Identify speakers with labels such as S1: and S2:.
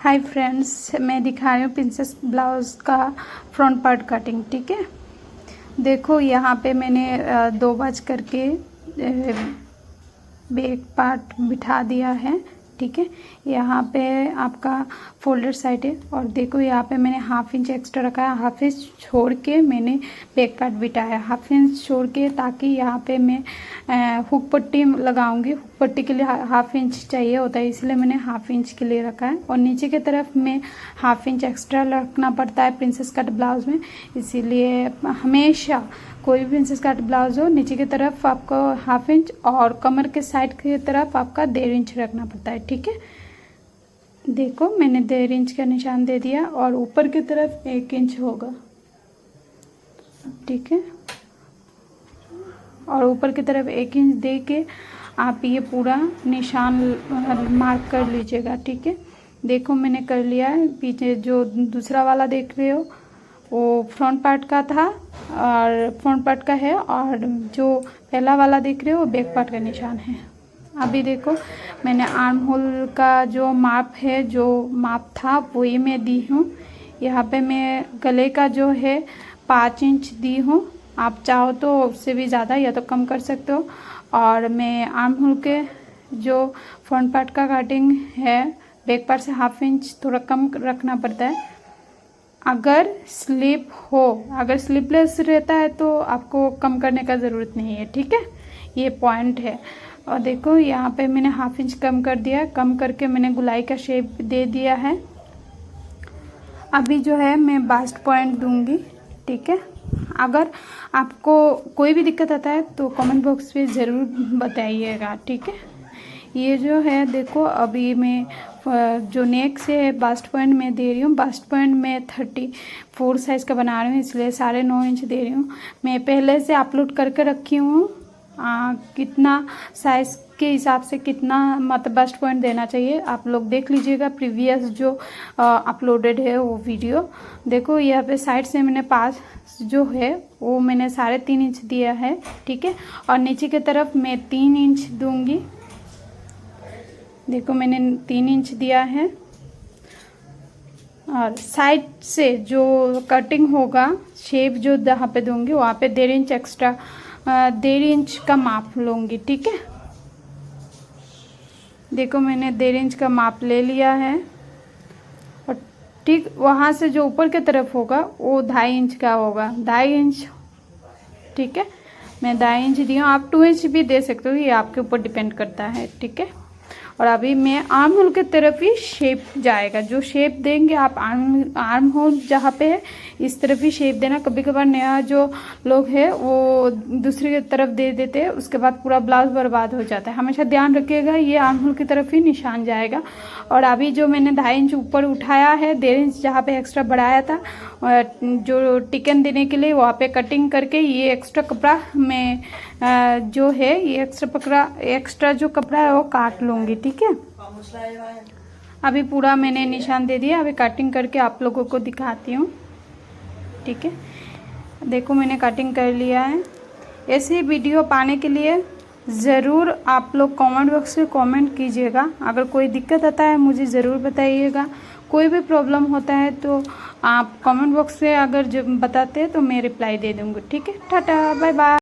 S1: Hi friends, मैं दिखा रही हूँ प्रिंसेस ब्लाउज़ का फ्रंट पार्ट कटिंग। ठीक है, देखो यहाँ पे मैंने 2 बाज करके बैक पार्ट बिठा दिया है। ठीक है, यहाँ पे आपका फोल्डर साइड है और देखो यहाँ पे मैंने 1/2 इंच एक्स्ट्रा रखा है। 1/2 इंच छोड़ के मैंने बैक पार्ट बिठाया, 1/2 इंच छोड़ के, ताकि यहाँ पे मैं हुक पट्टी लगाऊंगी। हुक पट्टी के लिए 1/2 इंच चाहिए होता है, इसलिए मैंने 1/2 इंच के लिए रखा है। और नीचे की तरफ में 1/2 इंच एक्स्ट्रा रखना पड़ता है प्रिंसेस कट ब्लाउज में, इसीलिए हमेशा कोई भी प्रिंसेस कट ब्लाउज हो नीचे की तरफ आपको 1/2 इंच और कमर के साइड की तरफ आपका 1.5 इंच रखना पड़ता है। ठीक है, देखो मैंने 1.5 इंच का निशान दे दिया और ऊपर की तरफ 1 इंच होगा। ठीक है, और ऊपर की तरफ 1 इंच दे के आप ये पूरा निशान मार्क कर लीजिएगा। ठीक है, देखो मैंने कर लिया है। पीछे जो दूसरा वाला देख रहे हो वो फ्रंट पार्ट का था और फ्रंट पार्ट का है, और जो पहला वाला देख रहे हो वो बैक पार्ट का निशान है। अभी देखो मैंने आर्म होल का जो माप है, जो माप था वही मैं दी हूँ। यहाँ पे मैं गले का जो है 5 इंच दी हूँ, आप चाहो तो उससे भी ज़्यादा या तो कम कर सकते हो। और मैं आर्म होल के जो फ्रंट पार्ट का कटिंग है बैक पार्ट से 1/2 इंच थोड़ा कम रखना पड़ता है। अगर स्लिप हो, अगर स्लिपलेस रहता है तो आपको कम करने का ज़रूरत नहीं है। ठीक है, ये पॉइंट है। और देखो यहाँ पे मैंने 1/2 इंच कम कर दिया, कम करके मैंने गुलाई का शेप दे दिया है। अभी जो है मैं बास्ट पॉइंट दूंगी। ठीक है, अगर आपको कोई भी दिक्कत आता है तो कमेंट बॉक्स में ज़रूर बताइएगा। ठीक है, ये जो है देखो अभी मैं जो नेक से है बास्ट पॉइंट में दे रही हूँ। बास्ट पॉइंट में 34 साइज़ का बना रही हूँ, इसलिए 9.5 इंच दे रही हूँ। मैं पहले से अपलोड करके रखी हूँ कितना साइज़ के हिसाब से कितना मतलब बास्ट पॉइंट देना चाहिए, आप लोग देख लीजिएगा प्रीवियस जो अपलोडेड है वो वीडियो। देखो यहाँ पे साइड से मैंने 5 जो है वो मैंने 3.5 इंच दिया है। ठीक है, और नीचे की तरफ मैं 3 इंच दूंगी। देखो मैंने 3 इंच दिया है, और साइड से जो कटिंग होगा शेप जो जहाँ पे दूंगी वहाँ पे 1.5 इंच एक्स्ट्रा 1.5 इंच का माप लूँगी। ठीक है, देखो मैंने 1.5 इंच का माप ले लिया है, और ठीक वहाँ से जो ऊपर की तरफ होगा वो 2.5 इंच का होगा, 2.5 इंच। ठीक है, मैं 2.5 इंच दी हूँ, आप 2 इंच भी दे सकते हो, ये आपके ऊपर डिपेंड करता है। ठीक है, और अभी मैं आर्म होल की तरफ ही शेप जाएगा, जो शेप देंगे आप आर्म होल जहाँ पे है इस तरफ ही शेप देना। कभी कभार नया जो लोग हैं वो दूसरी तरफ दे देते हैं, उसके बाद पूरा ब्लाउज बर्बाद हो जाता है। हमेशा ध्यान रखिएगा ये आर्म होल की तरफ ही निशान जाएगा। और अभी जो मैंने 2.5 इंच ऊपर उठाया है, 1.5 इंच जहाँ पे एक्स्ट्रा बढ़ाया था जो टिकन देने के लिए, वहाँ पे कटिंग करके ये एक्स्ट्रा कपड़ा मैं जो है ये एक्स्ट्रा जो कपड़ा है वो काट लूँगी। ठीक है, अभी पूरा मैंने निशान दे दिया, अभी कटिंग करके आप लोगों को दिखाती हूँ। ठीक है, देखो मैंने कटिंग कर लिया है। ऐसे वीडियो पाने के लिए ज़रूर आप लोग कमेंट बॉक्स में कमेंट कीजिएगा। अगर कोई दिक्कत आता है मुझे ज़रूर बताइएगा, कोई भी प्रॉब्लम होता है तो आप कमेंट बॉक्स से अगर बताते हैं तो मैं रिप्लाई दे दूँगी। ठीक है, टाटा बाय बाय।